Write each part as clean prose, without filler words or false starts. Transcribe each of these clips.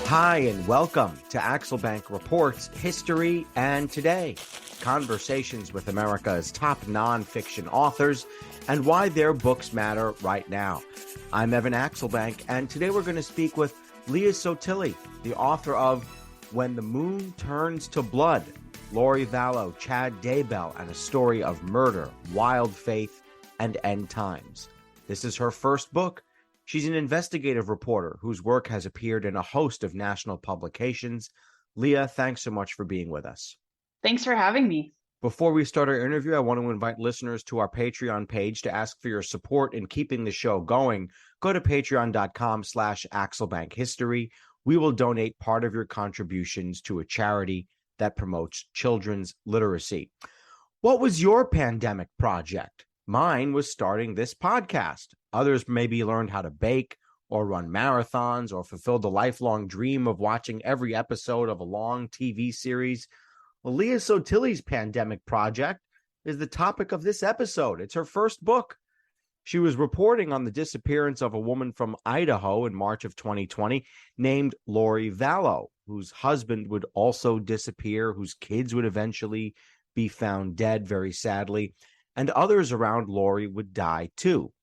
Hi, and welcome to Axelbank Reports History and Today, conversations with America's top nonfiction authors and why their books matter right now. I'm Evan Axelbank, and today we're going to speak with Leah Sottile, the author of When the Moon Turns to Blood, Lori Vallow, Chad Daybell, and a story of murder, wild faith, and end times. This is her first book. She's an investigative reporter whose work has appeared in a host of national publications. Leah, thanks so much for being with us. Thanks for having me. Before we start our interview, I want to invite listeners to our Patreon page to ask for your support in keeping the show going. Go to patreon.com/AxelbankHistory. We will donate part of your contributions to a charity that promotes children's literacy. What was your pandemic project? Mine was starting this podcast. Others maybe learned how to bake or run marathons or fulfilled the lifelong dream of watching every episode of a long TV series. Well, Leah Sottile's pandemic project is the topic of this episode. It's her first book. She was reporting on the disappearance of a woman from Idaho in March of 2020 named Lori Vallow, whose husband would also disappear, whose kids would eventually be found dead, very sadly, and others around Lori would die too.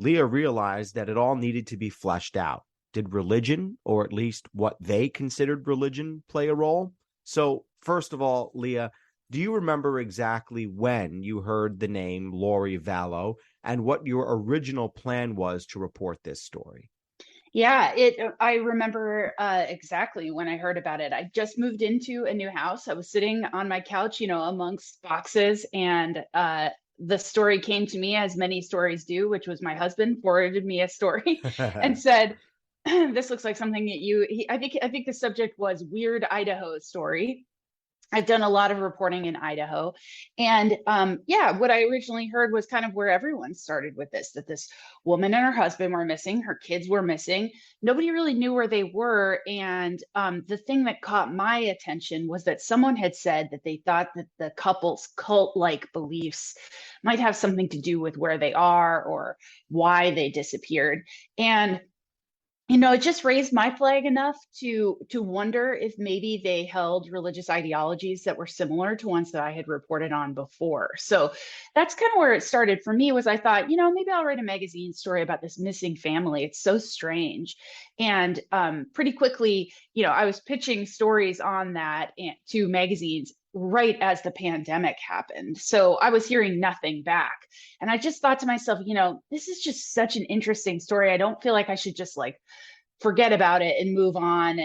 Leah realized that it all needed to be fleshed out. Did religion, or at least what they considered religion, play a role? So, first of all, Leah, do you remember exactly when you heard the name Lori Vallow and what your original plan was to report this story? Yeah, I remember exactly when I heard about it. I just moved into a new house. I was sitting on my couch, amongst boxes, and the story came to me, as many stories do, which was my husband forwarded me a story and said, "This looks like something that I think the subject was Weird Idaho Story." I've done a lot of reporting in Idaho. And what I originally heard was kind of where everyone started with this, that this woman and her husband were missing, her kids were missing. Nobody really knew where they were. And the thing that caught my attention was that someone had said that they thought that the couple's cult-like beliefs might have something to do with where they are or why they disappeared. And it just raised my flag enough to wonder if maybe they held religious ideologies that were similar to ones that I had reported on before. So that's kind of where it started for me. Was I thought, maybe I'll write a magazine story about this missing family. It's so strange. And pretty quickly, I was pitching stories on that to magazines right as the pandemic happened. So I was hearing nothing back. And I just thought to myself, this is just such an interesting story. I don't feel like I should just forget about it and move on.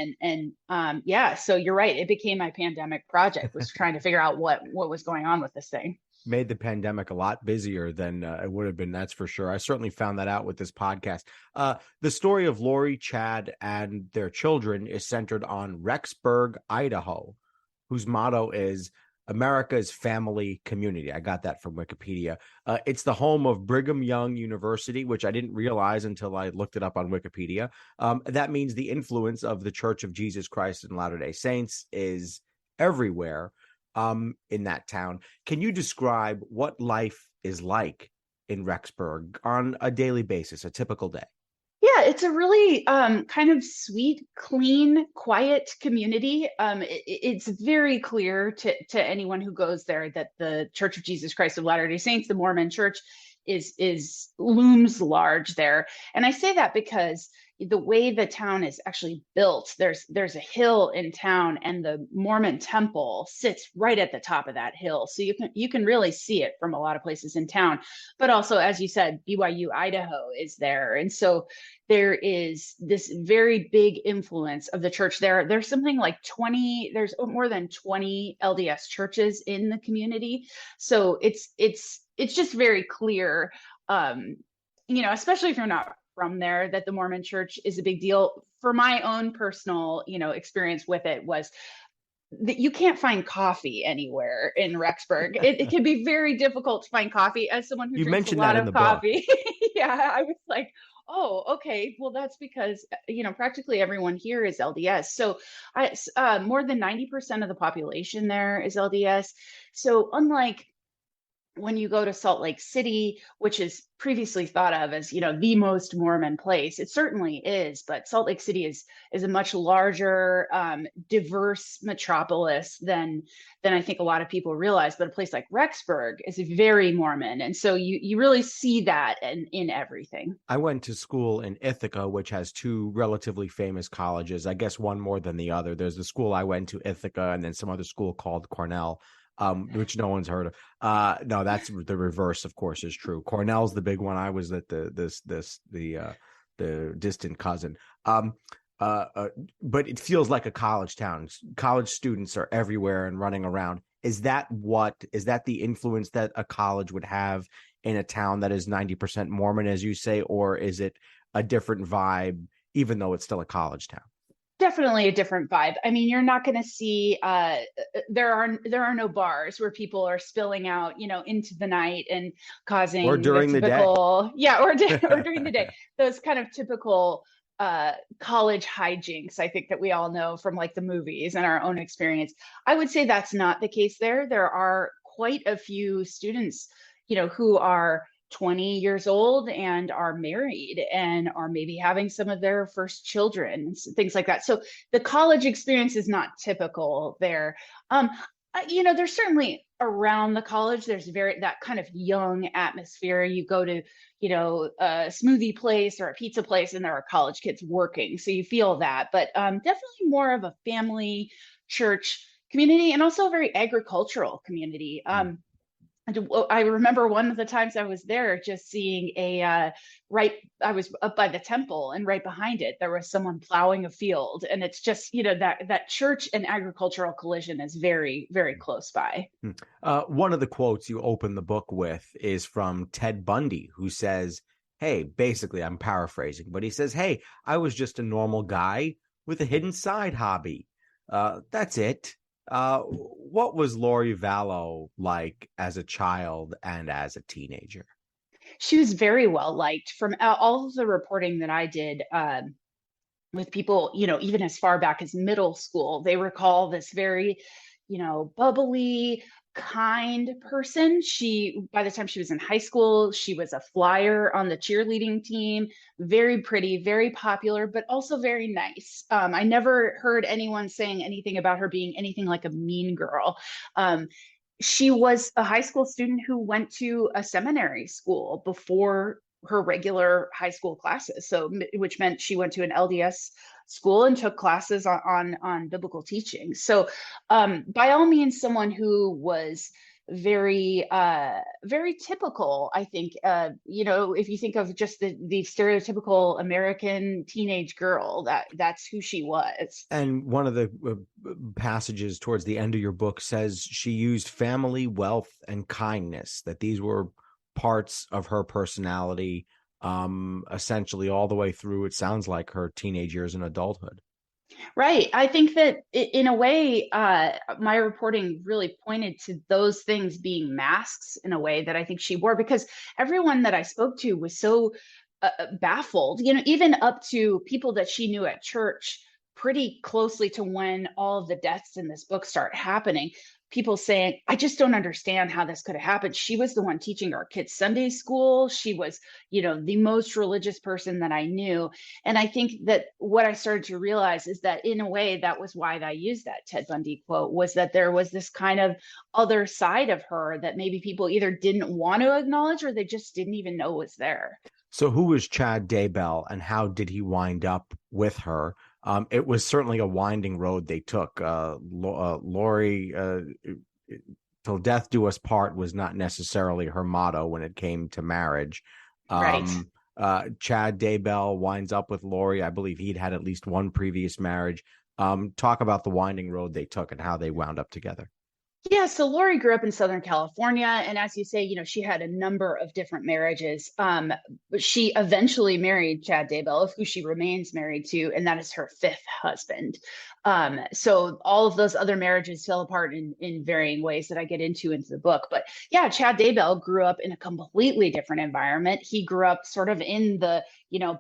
So you're right. It became my pandemic project, was trying to figure out what was going on with this thing. Made the pandemic a lot busier than it would have been, that's for sure. I certainly found that out with this podcast. The story of Lori, Chad, and their children is centered on Rexburg, Idaho, whose motto is America's family community. I got that from Wikipedia. It's the home of Brigham Young University, which I didn't realize until I looked it up on Wikipedia. That means the influence of the Church of Jesus Christ and Latter-day Saints is everywhere in that town. Can you describe what life is like in Rexburg on a daily basis, a typical day? Yeah, it's a really kind of sweet, clean, quiet community. It's very clear to anyone who goes there that the Church of Jesus Christ of Latter-day Saints, the Mormon Church, is looms large there. And I say that because the way the town is actually built, there's a hill in town, and the Mormon temple sits right at the top of that hill. So you can really see it from a lot of places in town. But also, as you said, BYU Idaho is there. And so there is this very big influence of the church there. There's something like there's more than 20 LDS churches in the community. So it's just very clear, especially if you're not from there, that the Mormon Church is a big deal. For my own personal, experience with it was that you can't find coffee anywhere in Rexburg. It can be very difficult to find coffee as someone who You drinks a mentioned lot that in of the book. coffee. Yeah, I was like, oh, okay. Well, that's because, practically everyone here is LDS. So more than 90% of the population there is LDS. So unlike when you go to Salt Lake City, which is previously thought of as, the most Mormon place, it certainly is, but Salt Lake City is a much larger, diverse metropolis than I think a lot of people realize. But a place like Rexburg is very Mormon, and so you really see that in everything. I went to school in Ithaca, which has two relatively famous colleges. I guess one more than the other. There's the school I went to, Ithaca, and then some other school called Cornell, which no one's heard of. No, that's the reverse, of course, is true. Cornell's the big one. I was at the distant cousin. Uh, uh, but it feels like a college town. College students are everywhere and running around. Is that the influence that a college would have in a town that is 90% Mormon, as you say, or is it a different vibe, even though it's still a college town? Definitely a different vibe. I mean, you're not going to see there are no bars where people are spilling out, into the night and Or causing the during the day? typical, yeah, or during the day. Those kind of typical college hijinks, I think, that we all know from like the movies and our own experience. I would say that's not the case there. There are quite a few students, who are 20 years old and are married and are maybe having some of their first children, things like that. So the college experience is not typical there. There's certainly around the college, there's very that kind of young atmosphere. You go to, a smoothie place or a pizza place, and there are college kids working. So you feel that, but definitely more of a family church community, and also a very agricultural community. I remember one of the times I was there just seeing I was up by the temple, and right behind it, there was someone plowing a field. And it's just, that church and agricultural collision is very, very close by. One of the quotes you open the book with is from Ted Bundy, who says, hey, basically, I'm paraphrasing, but he says, hey, I was just a normal guy with a hidden side hobby. That's it. What was Lori Vallow like as a child and as a teenager? She was very well liked from all of the reporting that I did. With people, even as far back as middle school, they recall this very, bubbly, kind person. By the time she was in high school, she was a flyer on the cheerleading team, very pretty, very popular, but also very nice. I never heard anyone saying anything about her being anything like a mean girl. She was a high school student who went to a seminary school before her regular high school classes. So, which meant she went to an LDS school and took classes on biblical teaching. So, by all means, someone who was very very typical, I think. If you think of just the stereotypical American teenage girl, that's who she was. And one of the passages towards the end of your book says she used family, wealth, and kindness, that these were parts of her personality, essentially all the way through, it sounds like, her teenage years and adulthood. Right. I think that in a way, my reporting really pointed to those things being masks in a way that I think she wore, because everyone that I spoke to was so baffled, even up to people that she knew at church pretty closely to when all of the deaths in this book start happening. People saying, I just don't understand how this could have happened. She was the one teaching our kids Sunday school. She was, the most religious person that I knew. And I think that what I started to realize is that in a way, that was why I used that Ted Bundy quote, was that there was this kind of other side of her that maybe people either didn't want to acknowledge, or they just didn't even know was there. So who was Chad Daybell, and how did he wind up with her? It was certainly a winding road they took. Lori, till death do us part, was not necessarily her motto when it came to marriage. Right. Chad Daybell winds up with Lori. I believe he'd had at least one previous marriage. Talk about the winding road they took and how they wound up together. Yeah, so Lori grew up in Southern California, and as you say, she had a number of different marriages. But she eventually married Chad Daybell, who she remains married to, and that is her fifth husband. So all of those other marriages fell apart in varying ways that I get into the book. But yeah, Chad Daybell grew up in a completely different environment. He grew up sort of in the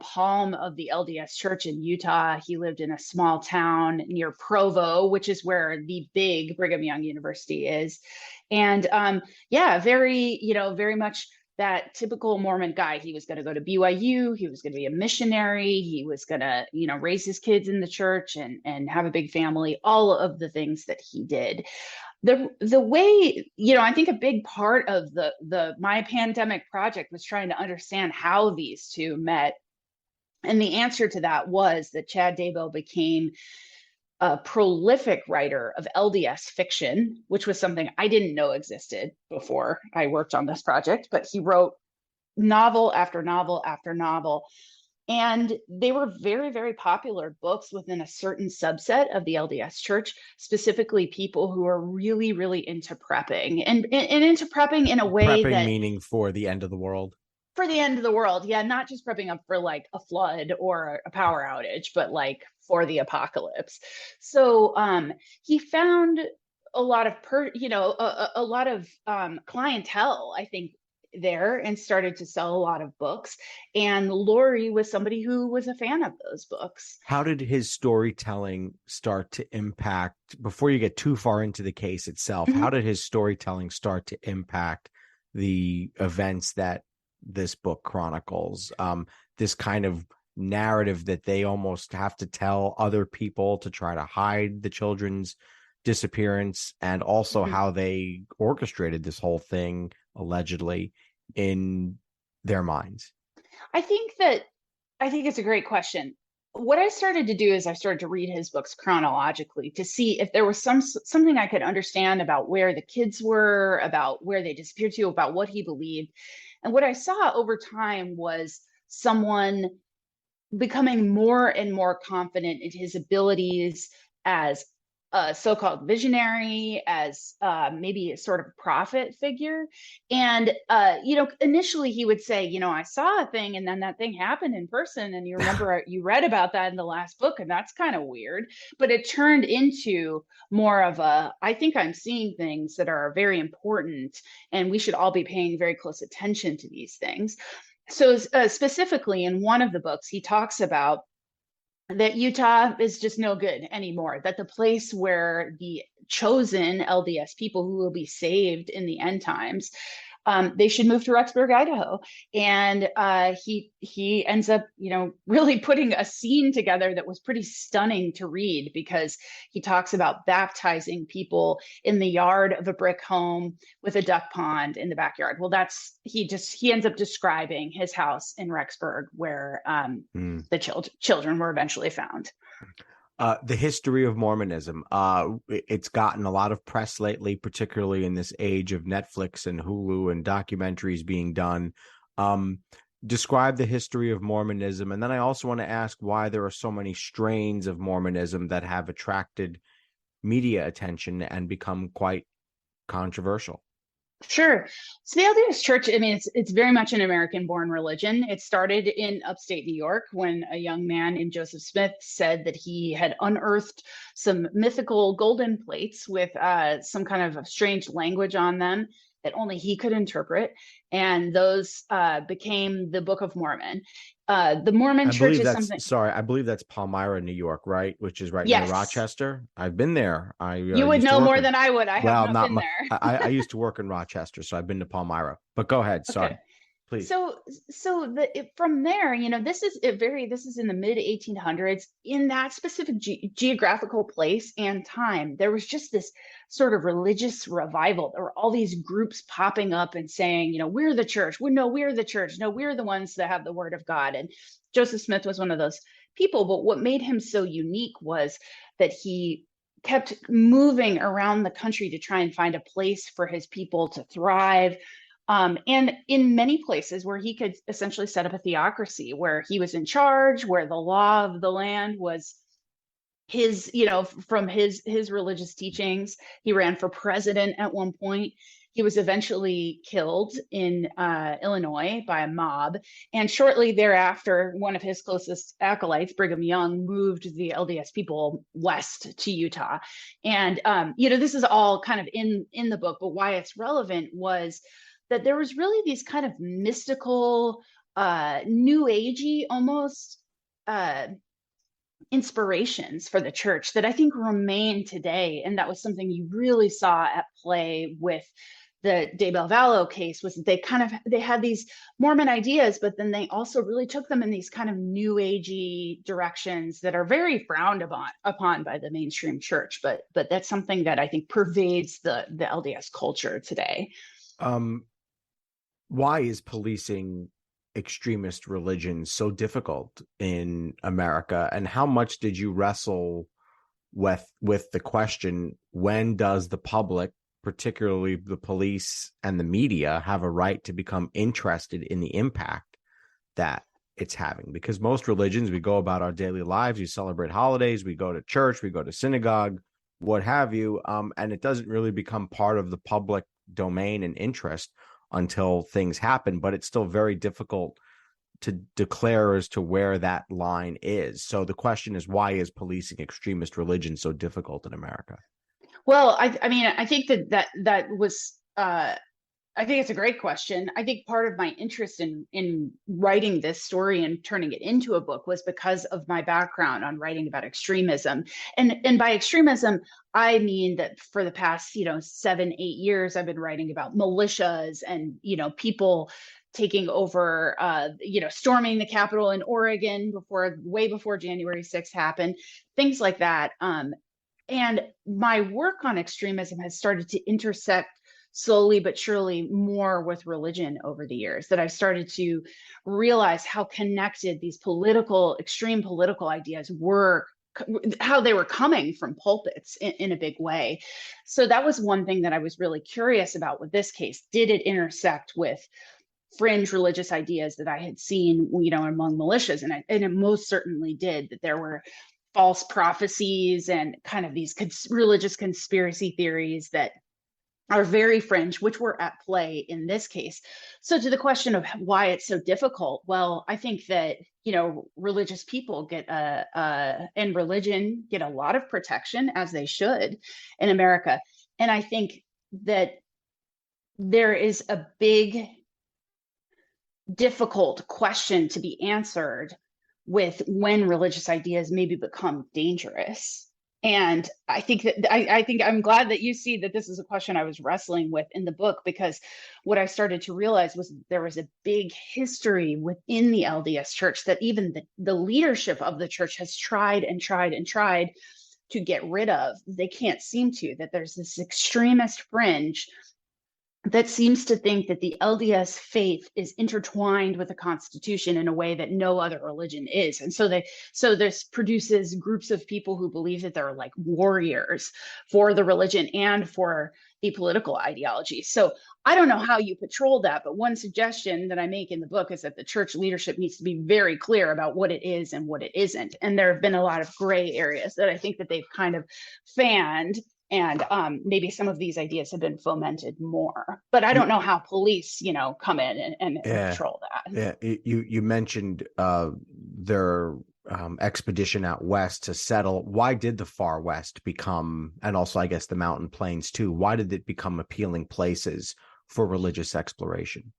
palm of the LDS Church in Utah. He lived in a small town near Provo, which is where the big Brigham Young University is. And yeah, very, very much that typical Mormon guy. He was going to go to BYU. He was going to be a missionary. He was going to, raise his kids in the church and have a big family, all of the things that he did. The way, I think a big part of the my pandemic project was trying to understand how these two met. And the answer to that was that Chad Daybell became a prolific writer of LDS fiction, which was something I didn't know existed before I worked on this project, but he wrote novel after novel after novel. And they were very, very popular books within a certain subset of the LDS church, specifically people who are really, really into prepping and into prepping in a way Prepping that meaning for the end of the world. for the end of the world. Yeah, not just prepping up for like a flood or a power outage, but like for the apocalypse. So he found a lot of a lot of clientele, I think, there, and started to sell a lot of books. And Lori was somebody who was a fan of those books. How did his storytelling start to impact, before you get too far into the case itself, how did his storytelling start to impact the events that this book chronicles? This kind of narrative that they almost have to tell other people to try to hide the children's disappearance, and also how they orchestrated this whole thing allegedly in their minds. I think it's a great question. What I started to do is I started to read his books chronologically to see if there was something I could understand about where the kids were, about where they disappeared to, about what he believed. And what I saw over time was someone becoming more and more confident in his abilities as a so-called visionary, as maybe a sort of prophet figure. And initially he would say, I saw a thing and then that thing happened in person, and you remember you read about that in the last book, and that's kind of weird. But it turned into more of I think I'm seeing things that are very important, and we should all be paying very close attention to these things. So specifically in one of the books, he talks about that Utah is just no good anymore, that the place where the chosen LDS people who will be saved in the end times, they should move to Rexburg, Idaho. And he ends up, really putting a scene together that was pretty stunning to read, because he talks about baptizing people in the yard of a brick home with a duck pond in the backyard. Well, he ends up describing his house in Rexburg, where the children were eventually found. The history of Mormonism. It's gotten a lot of press lately, particularly in this age of Netflix and Hulu and documentaries being done. Describe the history of Mormonism. And then I also want to ask why there are so many strains of Mormonism that have attracted media attention and become quite controversial. Sure. So the LDS Church, I mean, it's very much an American-born religion. It started in upstate New York when a young man named Joseph Smith said that he had unearthed some mythical golden plates with some kind of a strange language on them that only he could interpret, and those became the Book of Mormon. The Mormon Church is something. Sorry, I believe that's Palmyra, New York, right? Which is right Yes. near Rochester. I've been there. You would know more than I would. I have not been there. I used to work in Rochester, so I've been to Palmyra. But go ahead. Sorry. Okay. Please. From there, this is in the mid 1800s. In that specific geographical place and time, there was just this sort of religious revival. There were all these groups popping up and saying, we're the church. No, we're the church. No, we're the ones that have the word of God. And Joseph Smith was one of those people. But what made him so unique was that he kept moving around the country to try and find a place for his people to thrive. And in many places where he could essentially set up a theocracy, where he was in charge, where the law of the land was his, from his religious teachings. He ran for president at one point. He was eventually killed in Illinois by a mob. And shortly thereafter, one of his closest acolytes, Brigham Young, moved the LDS people west to Utah. And, this is all kind of in the book, but why it's relevant was that there was really these kind of mystical, new agey, almost inspirations for the church that I think remain today. And that was something you really saw at play with the Daybell Vallow case, was that they had these Mormon ideas, but then they also really took them in these kind of new agey directions that are very frowned upon by the mainstream church. But that's something that I think pervades the LDS culture today. Um, why is policing extremist religion so difficult in America? And how much did you wrestle with the question, when does the public, particularly the police and the media, have a right to become interested in the impact that it's having? Because most religions, we go about our daily lives, we celebrate holidays, we go to church, we go to synagogue, what have you, and it doesn't really become part of the public domain and interest until things happen. But it's still very difficult to declare as to where that line is. So the question is, why is policing extremist religion so difficult in America? Well, I mean, I think that was I think it's a great question. I think part of my interest in writing this story and turning it into a book was because of my background on writing about extremism. And by extremism, I mean that for the past, 7, 8 years, I've been writing about militias and, people taking over, storming the Capitol in Oregon way before January 6th happened, things like that. And my work on extremism has started to intersect slowly but surely more with religion over the years, that I've started to realize how connected these extreme political ideas were, how they were coming from pulpits in a big way. So that was one thing that I was really curious about with this case. Did it intersect with fringe religious ideas that I had seen, among militias? And it most certainly did, that there were false prophecies and kind of these religious conspiracy theories that are very fringe, which were at play in this case. So to the question of why it's so difficult, well, I think that, religious people and religion get a lot of protection, as they should, in America. And I think that there is a big, difficult question to be answered with when religious ideas maybe become dangerous. And I think that I think I'm glad that you see that this is a question I was wrestling with in the book, because what I started to realize was there was a big history within the LDS church that even the leadership of the church has tried and tried and tried to get rid of. They can't seem to, that there's this extremist fringe that seems to think that the LDS faith is intertwined with the Constitution in a way that no other religion is. And so this produces groups of people who believe that they're like warriors for the religion and for the political ideology. So I don't know how you patrol that, but one suggestion that I make in the book is that the church leadership needs to be very clear about what it is and what it isn't. And there have been a lot of gray areas that I think that they've kind of fanned, and maybe some of these ideas have been fomented more. But I don't know how police, come in and control that. Yeah, you mentioned their expedition out west to settle. Why did the far west become, and also I guess the mountain plains too, why did it become appealing places for religious exploration?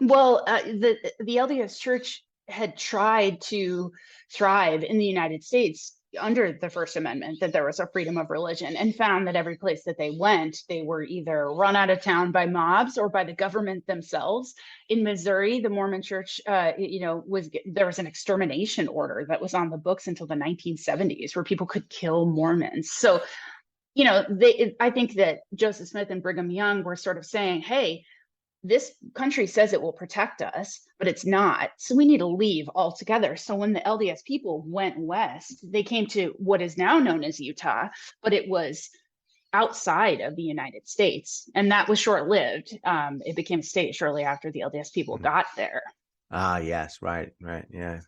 Well, the LDS Church had tried to thrive in the United States under the First Amendment, that there was a freedom of religion, and found that every place that they went, they were either run out of town by mobs or by the government themselves. In Missouri, the Mormon Church, there was an extermination order that was on the books until the 1970s, where people could kill Mormons. So, I think that Joseph Smith and Brigham Young were sort of saying, hey, this country says it will protect us, but it's not. So we need to leave altogether. So when the LDS people went west, they came to what is now known as Utah, but it was outside of the United States. And that was short-lived. It became a state shortly after the LDS people got there. Ah, yes, right. Yeah.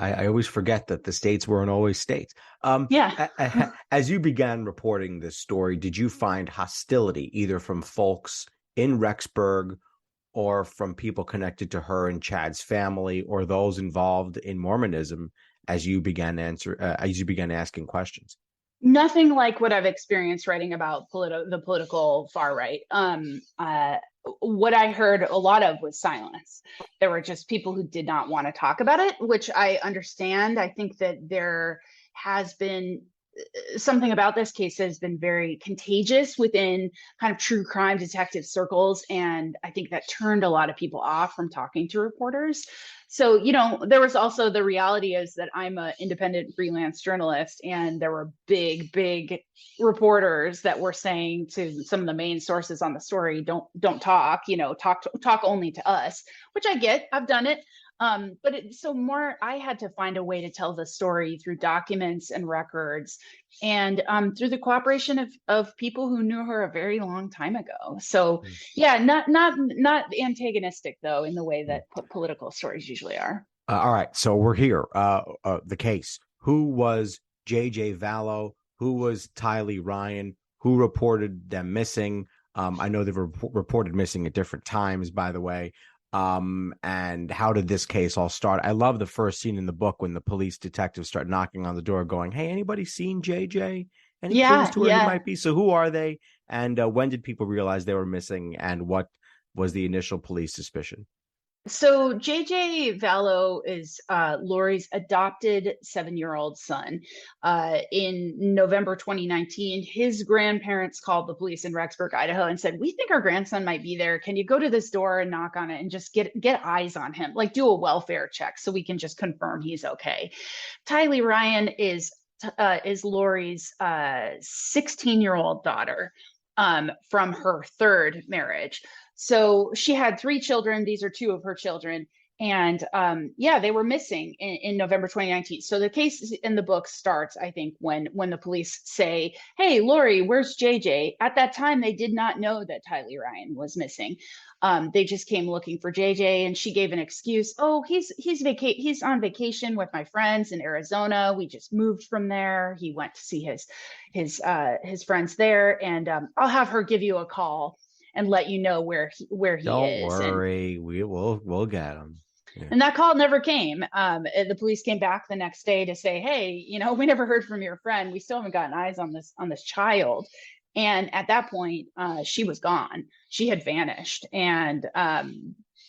I always forget that the states weren't always states. Yeah. As you began reporting this story, did you find hostility either from folks in Rexburg or from people connected to her and Chad's family, or those involved in Mormonism, as you began asking questions? Nothing like what I've experienced writing about the political far right. what I heard a lot of was silence. There were just people who did not want to talk about it, which I understand. I think that there has been something about this case that has been very contagious within kind of true crime detective circles. And I think that turned a lot of people off from talking to reporters. So, there was also the reality is that I'm an independent freelance journalist, and there were big reporters that were saying to some of the main sources on the story, don't talk, talk only to us, which I get. I've done it. But so more, I had to find a way to tell the story through documents and records, and through the cooperation of people who knew her a very long time ago. So yeah, not antagonistic though, in the way that political stories usually are. All right, so we're here. The case. Who was J.J. Vallow? Who was Tylee Ryan? Who reported them missing? I know they were reported missing at different times, by the way. And how did this case all start? I love the first scene in the book when the police detectives start knocking on the door going, hey, anybody seen JJ? Any clues to where he might be? So who are they? And when did people realize they were missing? And what was the initial police suspicion? So JJ Vallow is Lori's adopted 7-year-old son. In November 2019, his grandparents called the police in Rexburg, Idaho, and said, "We think our grandson might be there. Can you go to this door and knock on it and just get eyes on him? Like do a welfare check so we can just confirm he's okay." Tylee Ryan is Lori's 16-year-old daughter from her third marriage. So she had 3 children. These are 2 of her children. And yeah, they were missing in November 2019. So the case in the book starts, I think, when the police say, "Hey, Lori, where's JJ?" At that time, they did not know that Tylee Ryan was missing. They just came looking for JJ, and she gave an excuse. "Oh, he's on vacation with my friends in Arizona. We just moved from there. He went to see his friends there, and I'll have her give you a call and let you know where he Don't is." worry, we'll get him. Yeah. And that call never came. The police came back the next day to say, "Hey, we never heard from your friend. We still haven't gotten eyes on this child." And at that point, she was gone. She had vanished, and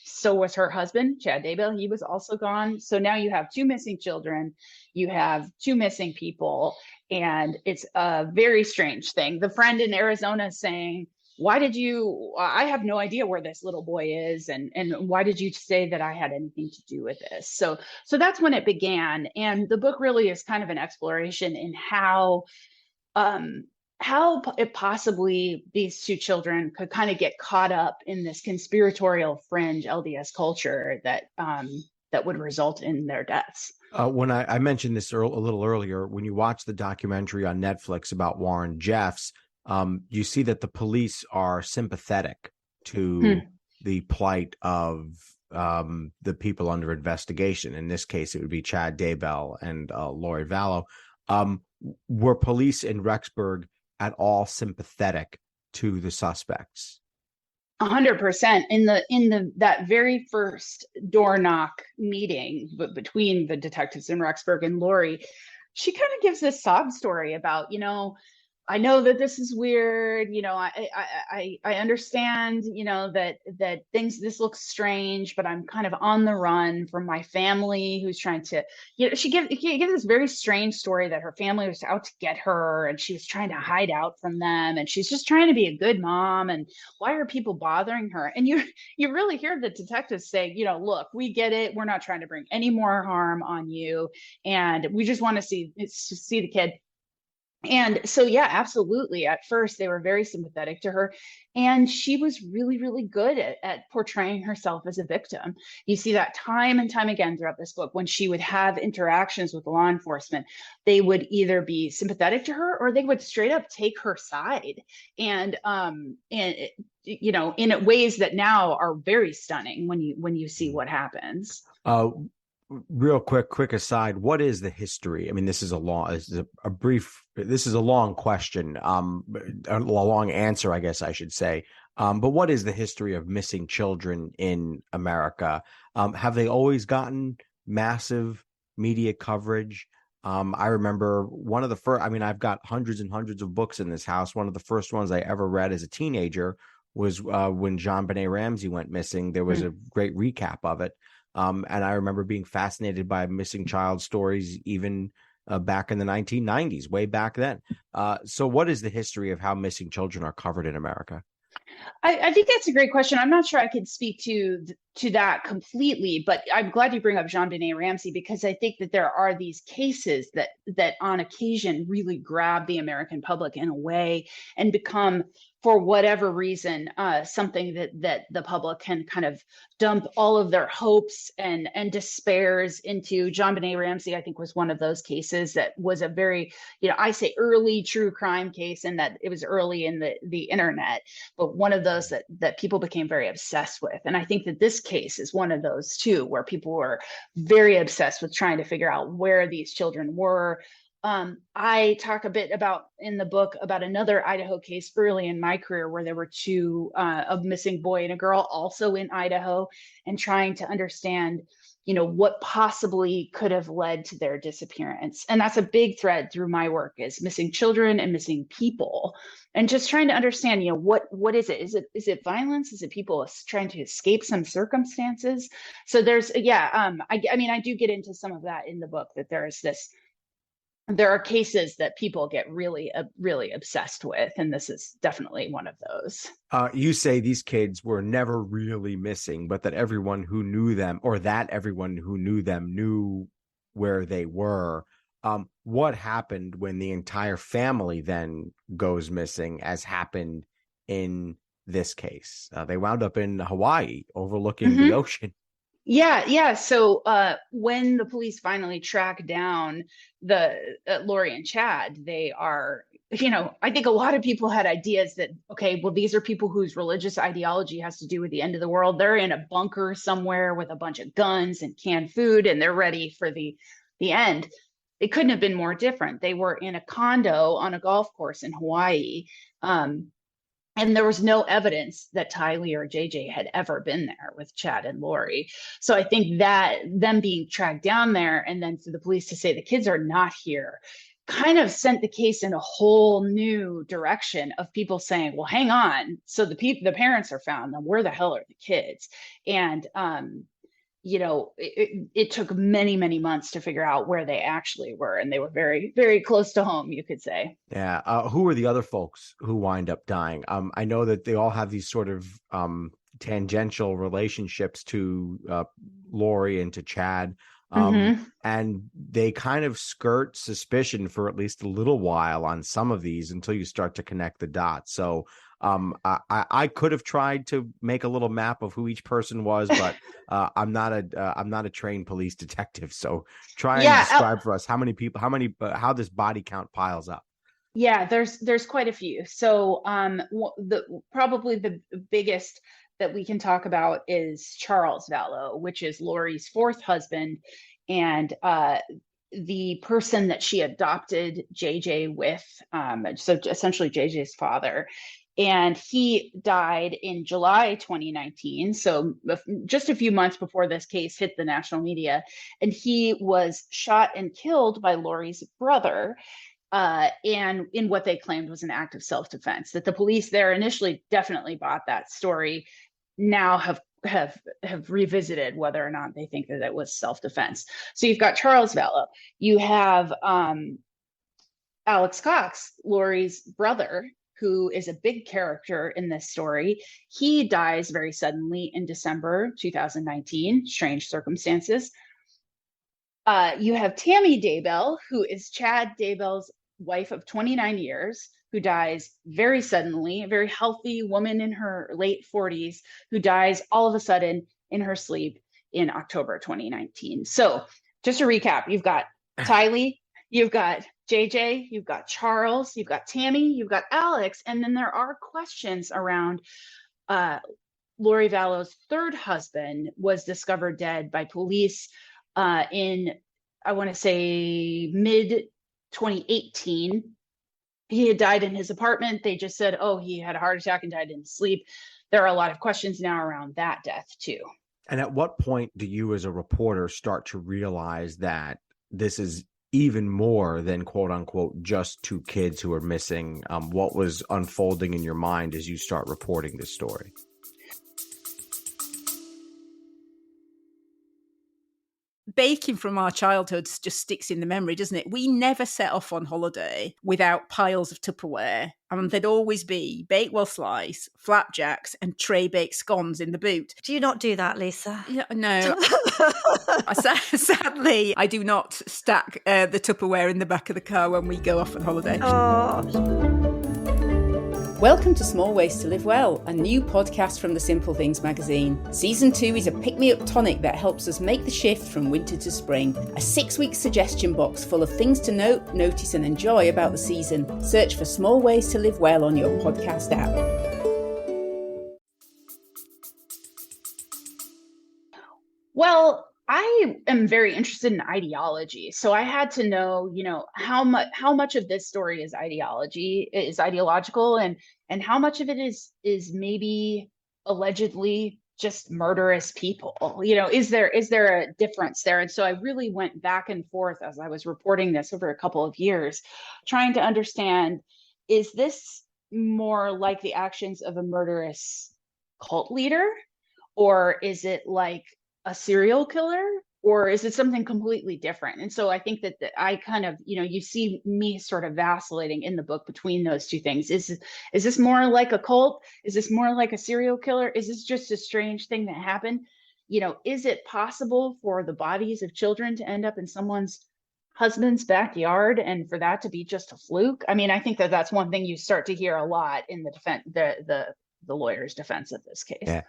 so was her husband, Chad Daybell. He was also gone. So now you have 2 missing children, you have 2 missing people, and it's a very strange thing. The friend in Arizona is saying, I have no idea where this little boy is, and why did you say that I had anything to do with this? So that's when it began. And the book really is kind of an exploration in how it possibly these 2 children could kind of get caught up in this conspiratorial fringe LDS culture that would result in their deaths. When I mentioned this a little earlier, when you watch the documentary on Netflix about Warren Jeffs, you see that the police are sympathetic to the plight of the people under investigation. In this case, it would be Chad Daybell and Lori Vallow. Were police in Rexburg at all sympathetic to the suspects? 100%. In that very first door knock meeting between the detectives in Rexburg and Lori, she kind of gives this sob story about, "I know that this is weird. I understand, that this looks strange, but I'm kind of on the run from my family who's trying to," she gives this very strange story that her family was out to get her and she was trying to hide out from them. And she's just trying to be a good mom. And why are people bothering her? And you really hear the detectives say, "Look, we get it. We're not trying to bring any more harm on you. And we just want to see the kid." And so, yeah, absolutely. At first, they were very sympathetic to her. And she was really, really good at portraying herself as a victim. You see that time and time again throughout this book. When she would have interactions with law enforcement, they would either be sympathetic to her or they would straight up take her side. And in ways that now are very stunning when you see what happens. Real quick aside, what is the history? I mean, this is a long question, a long answer, I guess I should say. But what is the history of missing children in America? Have they always gotten massive media coverage? I remember one of the first, I've got hundreds and hundreds of books in this house. One of the first ones I ever read as a teenager was when JonBenet Ramsey went missing. There was a great recap of it. And I remember being fascinated by missing child stories, even back in the 1990s, way back then. So what is the history of how missing children are covered in America? I think that's a great question. I'm not sure I can speak to that completely, but I'm glad you bring up JonBenet Ramsey because I think that there are these cases that on occasion really grab the American public in a way and become, for whatever reason, something that the public can kind of dump all of their hopes and despairs into. JonBenet Ramsey, I think, was one of those cases that was a very, I say early true crime case, and that it was early in the internet, but one of those that people became very obsessed with. And I think that this case is one of those too, where people were very obsessed with trying to figure out where these children were. I talk a bit about in the book about another Idaho case early in my career where there were two, a missing boy and a girl also in Idaho, and trying to understand, what possibly could have led to their disappearance. And that's a big thread through my work, is missing children and missing people, and just trying to understand, what is it? Is it violence? Is it people trying to escape some circumstances? So there's, I mean, I do get into some of that in the book, that there are cases that people get really, really obsessed with, and this is definitely one of those. You say these kids were never really missing, but that everyone who knew them, or that everyone who knew them, knew where they were. What happened when the entire family then goes missing, as happened in this case? They wound up in Hawaii, overlooking the ocean. Yeah. So when the police finally track down the Lori and Chad, they are, I think a lot of people had ideas that, okay, well, these are people whose religious ideology has to do with the end of the world. They're in a bunker somewhere with a bunch of guns and canned food, and they're ready for the end. It couldn't have been more different. They were in a condo on a golf course in Hawaii. And there was no evidence that Tylee or JJ had ever been there with Chad and Lori. So I think that them being tracked down there, and then for the police to say the kids are not here, kind of sent the case in a whole new direction of people saying, well, hang on. So the parents are found, then where the hell are the kids? And it took many, many months to figure out where they actually were. And they were very, very close to home, you could say. Yeah. Who are the other folks who wind up dying? I know that they all have these sort of tangential relationships to Lori and to Chad. And they kind of skirt suspicion for at least a little while on some of these until you start to connect the dots. So I could have tried to make a little map of who each person was, but I'm not a trained police detective. So try and describe for us how this body count piles up. Yeah, there's quite a few. So probably the biggest that we can talk about is Charles Vallow, which is Lori's fourth husband, and the person that she adopted JJ with, so essentially JJ's father. And he died in July 2019, so just a few months before this case hit the national media. And he was shot and killed by Lori's brother, and in what they claimed was an act of self-defense. That the police there initially definitely bought that story, now have revisited whether or not they think that it was self-defense. So you've got Charles Vallow, you have Alex Cox, Lori's brother, who is a big character in this story. He dies very suddenly in December 2019, strange circumstances. You have Tammy Daybell, who is Chad Daybell's wife of 29 years, who dies very suddenly, a very healthy woman in her late 40s, who dies all of a sudden in her sleep in October 2019. So just to recap, you've got Tylee, you've got JJ, you've got Charles, you've got Tammy, you've got Alex, and then there are questions around Lori Vallow's third husband was discovered dead by police in, I want to say, mid 2018. He had died in his apartment. They just said, oh, he had a heart attack and died in his sleep. There are a lot of questions now around that death too. And at what point do you as a reporter start to realize that this is even more than quote unquote just two kids who are missing. What was unfolding in your mind as you start reporting this story? Baking from our childhoods just sticks in the memory, doesn't it? We never set off on holiday without piles of Tupperware. And there'd always be Bakewell slice, flapjacks, and tray baked scones in the boot. Do you not do that, Lisa? Yeah, no. Sadly, I do not stack the Tupperware in the back of the car when we go off on holiday. Oh. Welcome to Small Ways to Live Well, a new podcast from the Simple Things magazine. Season 2 is a pick-me-up tonic that helps us make the shift from winter to spring. A 6-week suggestion box full of things to note, notice and enjoy about the season. Search for Small Ways to Live Well on your podcast app. Well, I am very interested in ideology. So I had to know, how much of this story is ideological, and how much of it is maybe allegedly just murderous people. Is there a difference there? And so I really went back and forth as I was reporting this over a couple of years, trying to understand, is this more like the actions of a murderous cult leader, or is it like a serial killer, or is it something completely different? And so I think that I kind of, you see me sort of vacillating in the book between those two things. Is this more like a cult? Is this more like a serial killer? Is this just a strange thing that happened? Is it possible for the bodies of children to end up in someone's husband's backyard and for that to be just a fluke? I mean, I think that that's one thing you start to hear a lot in the defense, the lawyer's defense of this case. Yeah.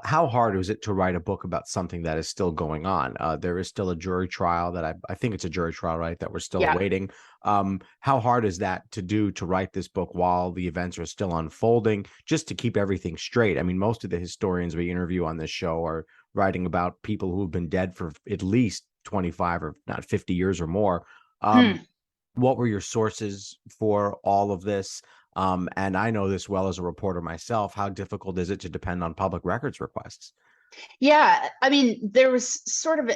How hard was it to write a book about something that is still going on? There is still a jury trial that I think it's a jury trial, right? That we're still awaiting. How hard is that to do, to write this book while the events are still unfolding, just to keep everything straight? I mean, most of the historians we interview on this show are writing about people who've been dead for at least 25 or not 50 years or more. What were your sources for all of this? And I know this well as a reporter myself. How difficult is it to depend on public records requests? Yeah, I mean, there was sort of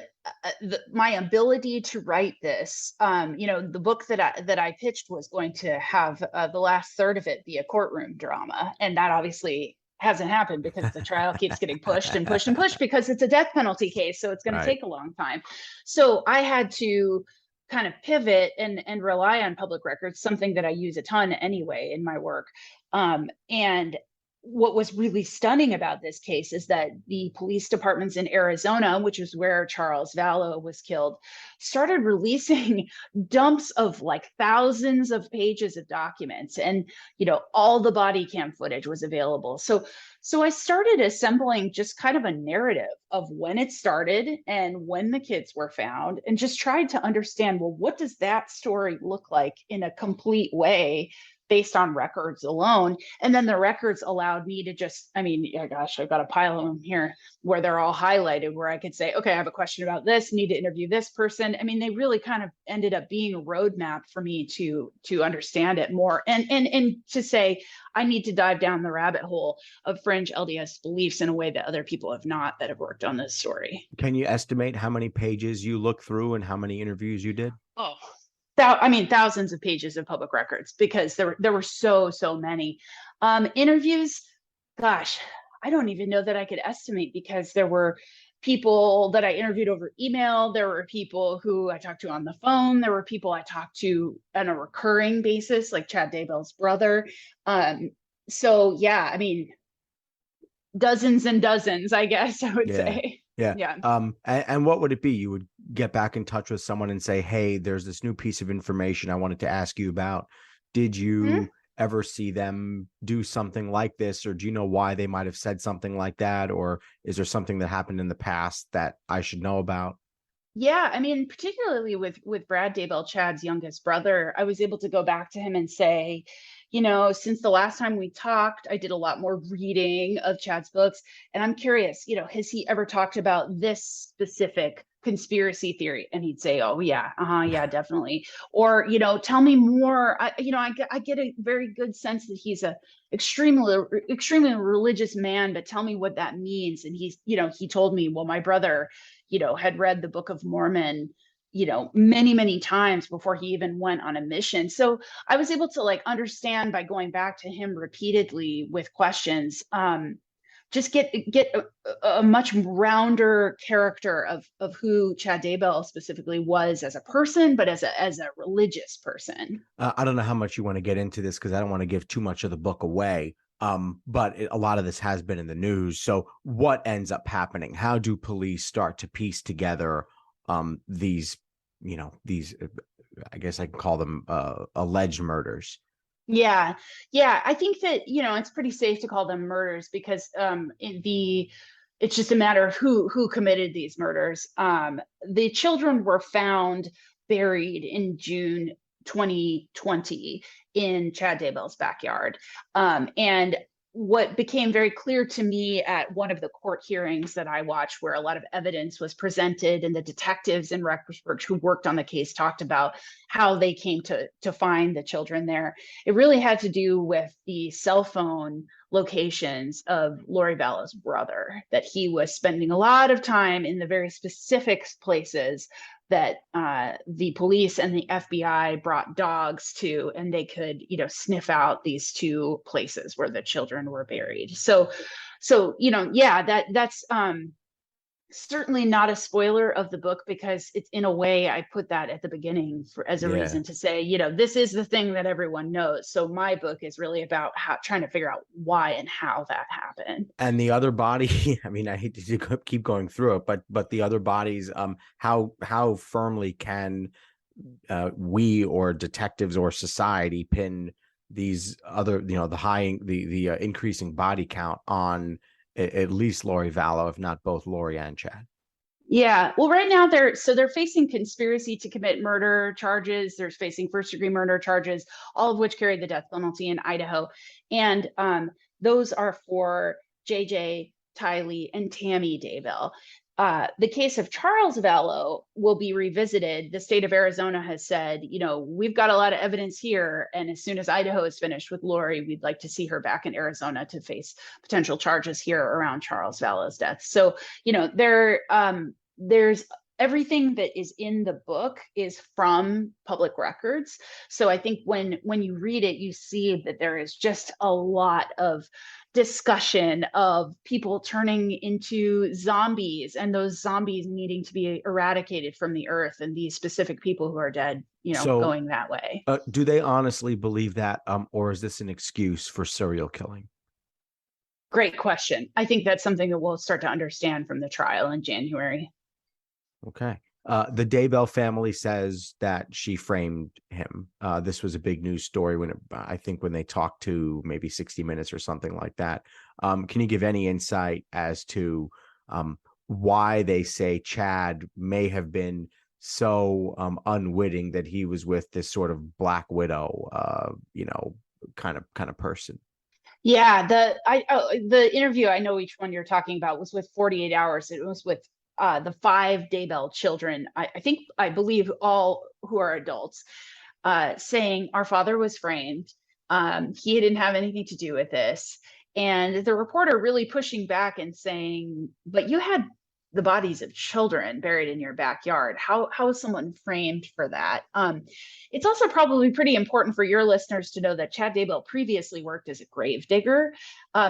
my ability to write this. The book that I pitched was going to have the last third of it be a courtroom drama, and that obviously hasn't happened because the trial keeps getting pushed and pushed and pushed because it's a death penalty case, so it's going to take a long time. So I had to kind of pivot and rely on public records, something that I use a ton anyway in my work. And what was really stunning about this case is that the police departments in Arizona, which is where Charles Vallow was killed, started releasing dumps of like thousands of pages of documents, and all the body cam footage was available. So I started assembling just kind of a narrative of when it started and when the kids were found, and just tried to understand, well, what does that story look like in a complete way based on records alone? And then the records allowed me to just, I've got a pile of them here where they're all highlighted, where I could say, okay, I have a question about this, need to interview this person. I mean, they really kind of ended up being a roadmap for me to understand it more, and to say, I need to dive down the rabbit hole of fringe LDS beliefs in a way that other people have not, that have worked on this story. Can you estimate how many pages you looked through and how many interviews you did? Oh, thousands of pages of public records, because there were so many interviews. Gosh, I don't even know that I could estimate, because there were people that I interviewed over email. There were people who I talked to on the phone. There were people I talked to on a recurring basis, like Chad Daybell's brother. So yeah, I mean, dozens and dozens, I guess I would say. Yeah. And what would it be? You would get back in touch with someone and say, hey, there's this new piece of information I wanted to ask you about. Did you ever see them do something like this? Or do you know why they might have said something like that? Or is there something that happened in the past that I should know about? Yeah, I mean, particularly with Brad Daybell, Chad's youngest brother, I was able to go back to him and say, since the last time we talked, I did a lot more reading of Chad's books. And I'm curious, has he ever talked about this specific conspiracy theory? And he'd say, oh yeah, yeah, definitely. Or, tell me more. I get a very good sense that he's a extremely religious man, but tell me what that means. And he told me, well, my brother, had read the Book of Mormon many, many times before he even went on a mission. So I was able to like understand by going back to him repeatedly with questions, just get a much rounder character of who Chad Daybell specifically was as a person, but as a religious person. I don't know how much you want to get into this because I don't want to give too much of the book away. But a lot of this has been in the news. So what ends up happening? How do police start to piece together these, I guess I can call them alleged murders? Yeah. I think that, it's pretty safe to call them murders because it's just a matter of who committed these murders. The children were found buried in June 2020 in Chad Daybell's backyard. And what became very clear to me at one of the court hearings that I watched, where a lot of evidence was presented and the detectives in Rexburg who worked on the case talked about how they came to find the children there. It really had to do with the cell phone locations of Lori Vallow's brother, that he was spending a lot of time in the very specific places that the police and the FBI brought dogs to, and they could, sniff out these two places where the children were buried. So, that's certainly not a spoiler of the book, because it's, in a way, I put that at the beginning as a reason to say, this is the thing that everyone knows. So my book is really about trying to figure out why and how that happened. And the other body, I mean, I hate to keep going through it, but the other bodies, how firmly can we or detectives or society pin these other, the increasing body count on at least Lori Vallow, if not both Lori and Chad? Yeah. Well, right now they're facing conspiracy to commit murder charges. They're facing first-degree murder charges, all of which carry the death penalty in Idaho. And those are for JJ, Tylee, and Tammy Daybell. The case of Charles Vallow will be revisited. The state of Arizona has said, we've got a lot of evidence here, and as soon as Idaho is finished with Lori, we'd like to see her back in Arizona to face potential charges here around Charles Vallow's death. So, there's everything that is in the book is from public records. So I think when you read it, you see that there is just a lot of discussion of people turning into zombies, and those zombies needing to be eradicated from the earth, and these specific people who are dead, going that way. Do they honestly believe that, or is this an excuse for serial killing? Great question. I think that's something that we'll start to understand from the trial in January. Okay. The Daybell family says that she framed him. This was a big news story I think when they talked to maybe 60 Minutes or something like that. Can you give any insight as to why they say Chad may have been so unwitting that he was with this sort of Black Widow, kind of person? Yeah, the interview, I know which one you're talking about, was with 48 Hours. It was with the 5 Daybell children, I believe all who are adults, saying our father was framed. He didn't have anything to do with this. And the reporter really pushing back and saying, but you had the bodies of children buried in your backyard. How is someone framed for that? It's also probably pretty important for your listeners to know that Chad Daybell previously worked as a gravedigger.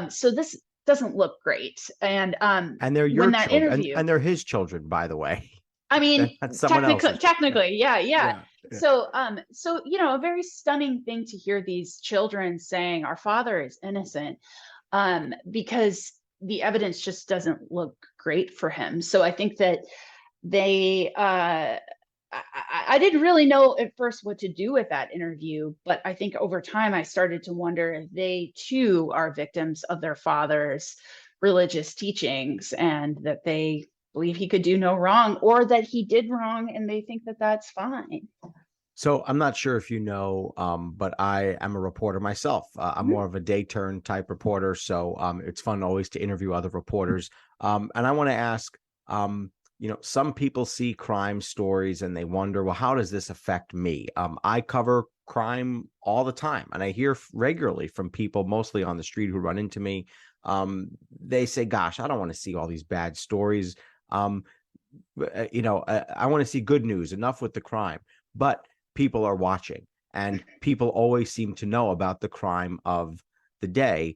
So this doesn't look great. And they're your children, and they're his children, by the way. I mean, technically, yeah. So, a very stunning thing to hear these children saying our father is innocent, because the evidence just doesn't look great for him. So I think that they, I didn't really know at first what to do with that interview, but I think over time I started to wonder if they too are victims of their father's religious teachings, and that they believe he could do no wrong, or that he did wrong and they think that that's fine. So I'm not sure if you know, but I am a reporter myself. I'm more of a day turn type reporter. So it's fun always to interview other reporters. And I want to ask, some people see crime stories and they wonder, well, how does this affect me? I cover crime all the time, and I hear regularly from people, mostly on the street, who run into me. They say, gosh, I don't want to see all these bad stories. I want to see good news, enough with the crime, but people are watching and people always seem to know about the crime of the day.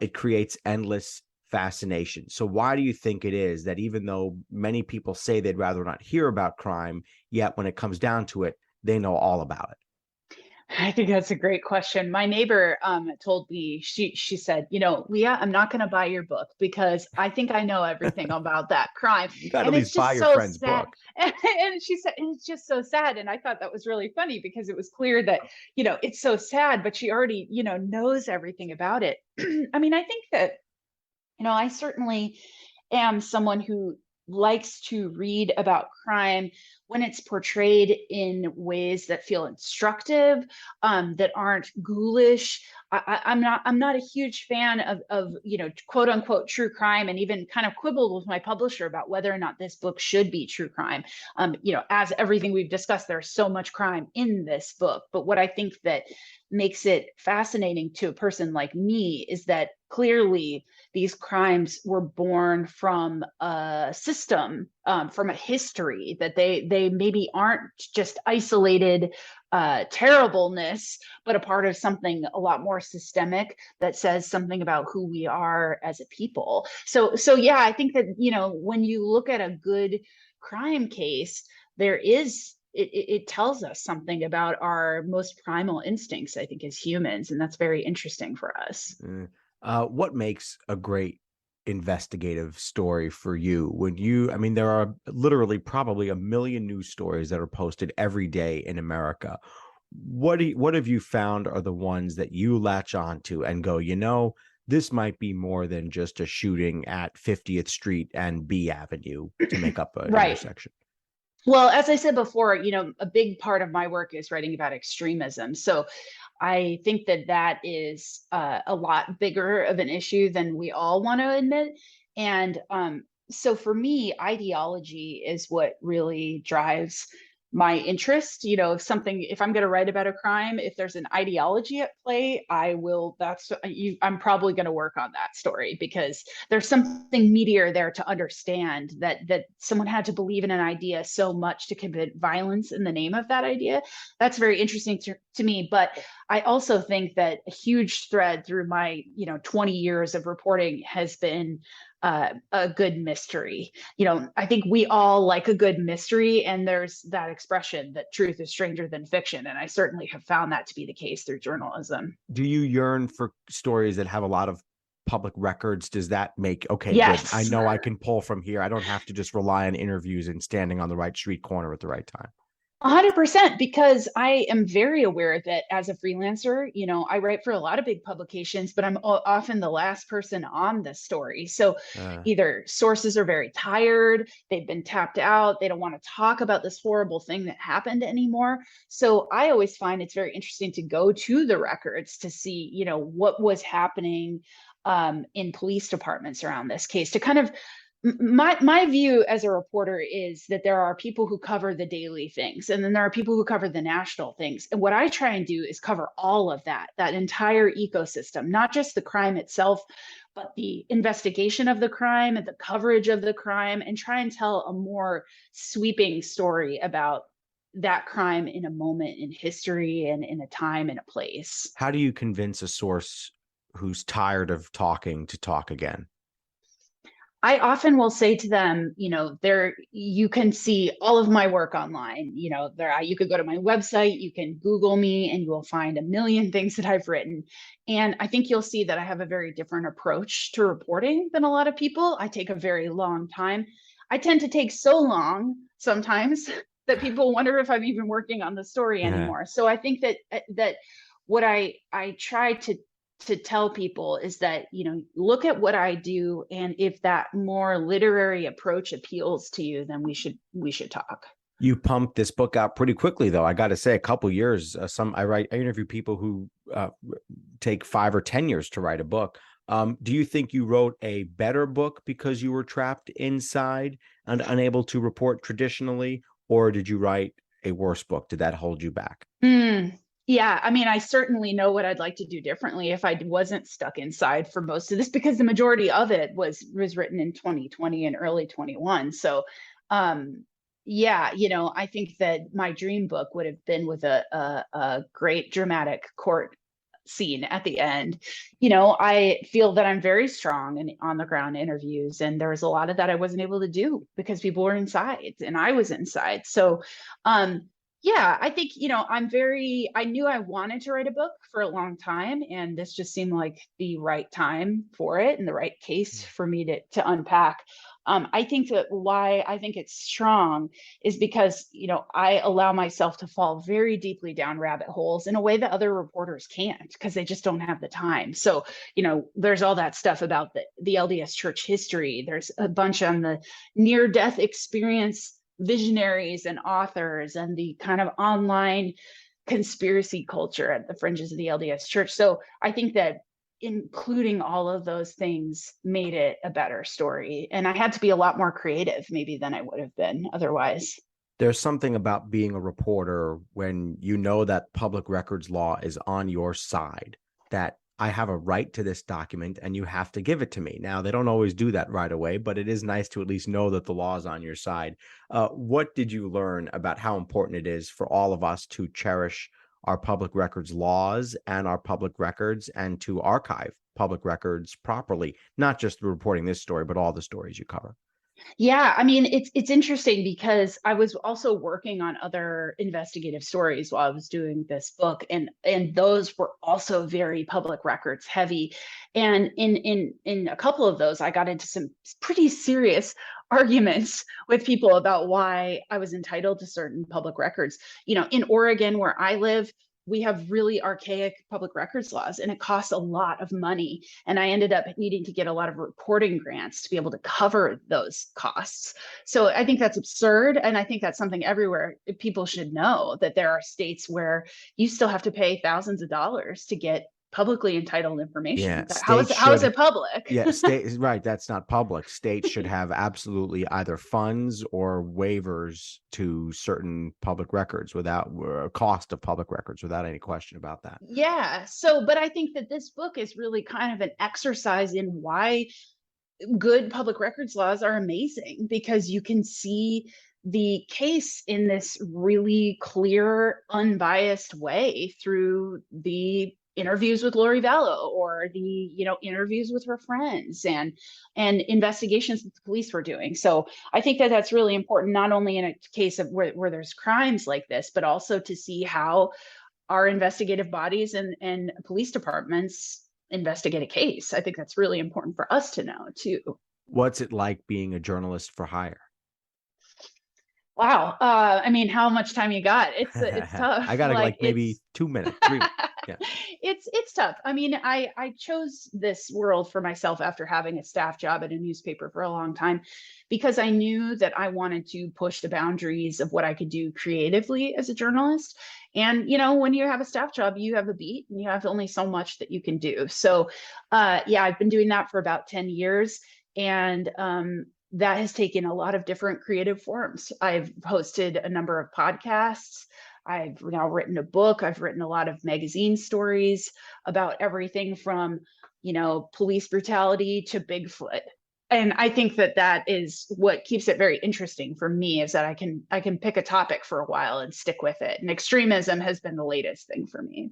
It creates endless fascination. So why do you think it is that even though many people say they'd rather not hear about crime, yet when it comes down to it, they know all about it? I think that's a great question. My neighbor told me, she said, Leah, I'm not going to buy your book because I think I know everything about that crime. You got to at And it's least buy just your so friend's sad. book. And she said, and it's just so sad. And I thought that was really funny because it was clear that, it's so sad, but she already, knows everything about it. I mean, I think that, I certainly am someone who likes to read about crime when it's portrayed in ways that feel instructive, that aren't ghoulish. I'm not a huge fan of quote unquote true crime, and even kind of quibbled with my publisher about whether or not this book should be true crime. As everything we've discussed, there's so much crime in this book, but what I think that makes it fascinating to a person like me is that clearly these crimes were born from a system, from a history, that they maybe aren't just isolated terribleness, but a part of something a lot more systemic that says something about who we are as a people. So yeah, I think that, when you look at a good crime case, there is it tells us something about our most primal instincts, I think, as humans, and that's very interesting for us. What makes a great investigative story for you? I mean, there are literally probably a million news stories that are posted every day in America. What have you found are the ones that you latch onto and go, this might be more than just a shooting at 50th Street and B Avenue to make up an Right. intersection? Well, as I said before, a big part of my work is writing about extremism. So I think that is a lot bigger of an issue than we all want to admit. And so for me, ideology is what really drives my interest. If I'm going to write about a crime, if there's an ideology at play, I'm probably going to work on that story because there's something meatier there to understand that someone had to believe in an idea so much to commit violence in the name of that idea. That's very interesting to me. But I also think that a huge thread through my 20 years of reporting has been a good mystery. I think we all like a good mystery, and there's that expression that truth is stranger than fiction, and I certainly have found that to be the case through journalism. Do you yearn for stories that have a lot of public records? Does that make, okay, Yes. good, I know I can pull from here, I don't have to just rely on interviews and standing on the right street corner at the right time? 100%, because I am very aware that as a freelancer, I write for a lot of big publications, but I'm often the last person on the story. So either sources are very tired, they've been tapped out, they don't want to talk about this horrible thing that happened anymore. So I always find it's very interesting to go to the records to see, what was happening in police departments around this case, to kind of my view as a reporter is that there are people who cover the daily things, and then there are people who cover the national things. And what I try and do is cover all of that entire ecosystem, not just the crime itself, but the investigation of the crime and the coverage of the crime, and try and tell a more sweeping story about that crime in a moment in history and in a time and a place. How do you convince a source who's tired of talking to talk again? I often will say to them, you can see all of my work online. You could go to my website, you can Google me, and you will find a million things that I've written. And I think you'll see that I have a very different approach to reporting than a lot of people. I take a very long time. I tend to take so long sometimes that people wonder if I'm even working on the story anymore. So I think that what I try to tell people is that, look at what I do, and if that more literary approach appeals to you, then we should talk. You pumped this book out pretty quickly, though. I got to say, a couple years. I interview people who take 5 or 10 years to write a book. Do you think you wrote a better book because you were trapped inside and unable to report traditionally, or did you write a worse book? Did that hold you back? Yeah, I mean, I certainly know what I'd like to do differently if I wasn't stuck inside for most of this, because the majority of it was written in 2020 and early 21. So Yeah, I think that my dream book would have been with a great dramatic court scene at the end. I feel that I'm very strong in on the ground interviews, and there was a lot of that I wasn't able to do because people were inside and I was inside. So, yeah, I think, I knew I wanted to write a book for a long time, and this just seemed like the right time for it and the right case for me to unpack. I think that why I think it's strong is because, I allow myself to fall very deeply down rabbit holes in a way that other reporters can't because they just don't have the time. So, there's all that stuff about the LDS church history. There's a bunch on the near-death experience visionaries and authors and the kind of online conspiracy culture at the fringes of the LDS church. So I think that including all of those things made it a better story. And I had to be a lot more creative maybe than I would have been otherwise. There's something about being a reporter when you know that public records law is on your side, that I have a right to this document and you have to give it to me. Now, they don't always do that right away, but it is nice to at least know that the law is on your side. What did you learn about how important it is for all of us to cherish our public records laws and our public records and to archive public records properly, not just reporting this story, but all the stories you cover? Yeah, I mean, it's interesting because I was also working on other investigative stories while I was doing this book, and those were also very public records heavy. And in a couple of those, I got into some pretty serious arguments with people about why I was entitled to certain public records. In Oregon, where I live, we have really archaic public records laws, and it costs a lot of money. And I ended up needing to get a lot of reporting grants to be able to cover those costs. So I think that's absurd. And I think that's something everywhere people should know, that there are states where you still have to pay thousands of dollars to get publicly entitled information. Yeah, How is it public? Yeah, state right. That's not public. States should have absolutely either funds or waivers to certain public records without cost of public records, without any question about that. Yeah. So, but I think that this book is really kind of an exercise in why good public records laws are amazing, because you can see the case in this really clear, unbiased way through the interviews with Lori Vallow, or the interviews with her friends, and investigations that the police were doing. So I think that that's really important, not only in a case of where there's crimes like this, but also to see how our investigative bodies and police departments investigate a case. I think that's really important for us to know too. What's it like being a journalist for hire? Wow. I mean, how much time you got? It's tough. I got like maybe 2 minutes, 3 minutes. Yeah. It's tough. I mean, I chose this world for myself after having a staff job at a newspaper for a long time, because I knew that I wanted to push the boundaries of what I could do creatively as a journalist. And, when you have a staff job, you have a beat and you have only so much that you can do. So, yeah, I've been doing that for about 10 years. And, that has taken a lot of different creative forms. I've hosted a number of podcasts. I've now written a book. I've written a lot of magazine stories about everything from, police brutality to Bigfoot. And I think that that is what keeps it very interesting for me, is that I can pick a topic for a while and stick with it. And extremism has been the latest thing for me.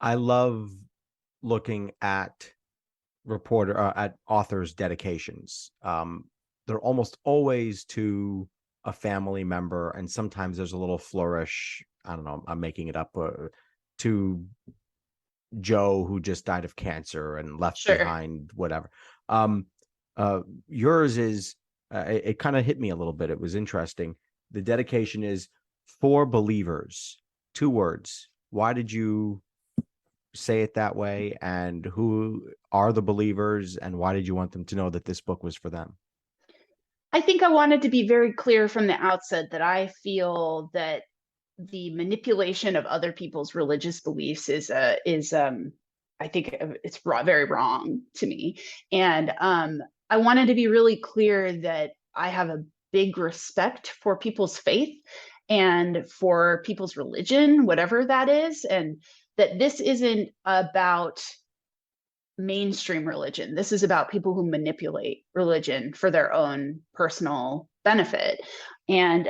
I love looking at at authors' dedications. They're almost always to a family member, and sometimes there's a little flourish. I don't know, I'm making it up, to Joe, who just died of cancer and left behind whatever. Yours is, it kind of hit me a little bit. It was interesting. The dedication is for believers. 2 words. Why did you say it that way? And who are the believers? And why did you want them to know that this book was for them? I think I wanted to be very clear from the outset that I feel that the manipulation of other people's religious beliefs is I think it's very wrong to me. And I wanted to be really clear that I have a big respect for people's faith and for people's religion, whatever that is, and that this isn't about mainstream religion. This is about people who manipulate religion for their own personal benefit and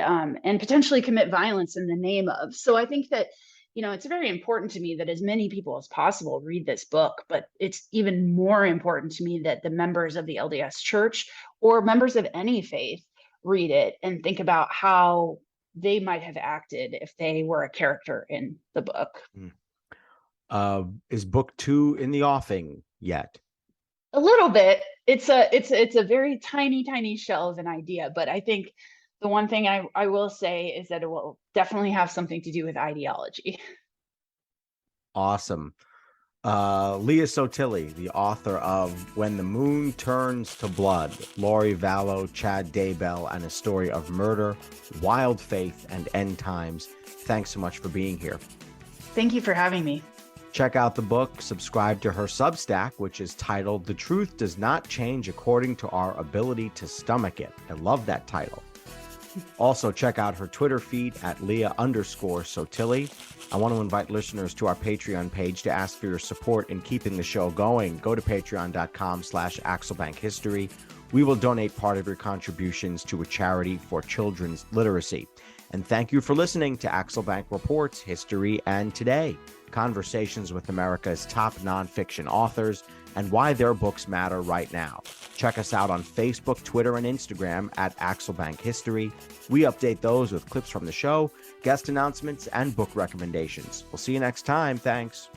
potentially commit violence in the name of. So I think that, it's very important to me that as many people as possible read this book, but it's even more important to me that the members of the LDS Church or members of any faith read it and think about how they might have acted if they were a character in the book. Is book 2 in the offing yet? A little bit. It's a very tiny shell of an idea, but I think the one thing I will say is that it will definitely have something to do with ideology. Awesome. Leah Sottile, the author of When the Moon Turns to Blood, Lori Vallow, Chad Daybell, and a story of murder, wild faith, and end times. Thanks so much for being here. Thank you for having me. Check out the book, subscribe to her Substack, which is titled The Truth Does Not Change According to Our Ability to Stomach It. I love that title. Also, check out her Twitter feed at Leah_Sottile. I want to invite listeners to our Patreon page to ask for your support in keeping the show going. Go to patreon.com/AxelBankHistory. We will donate part of your contributions to a charity for children's literacy. And thank you for listening to Axel Bank Reports, History and Today, conversations with America's top nonfiction authors and why their books matter right now. Check us out on Facebook, Twitter, and Instagram at Axel Bank History. We update those with clips from the show, guest announcements, and book recommendations. We'll see you next time. Thanks.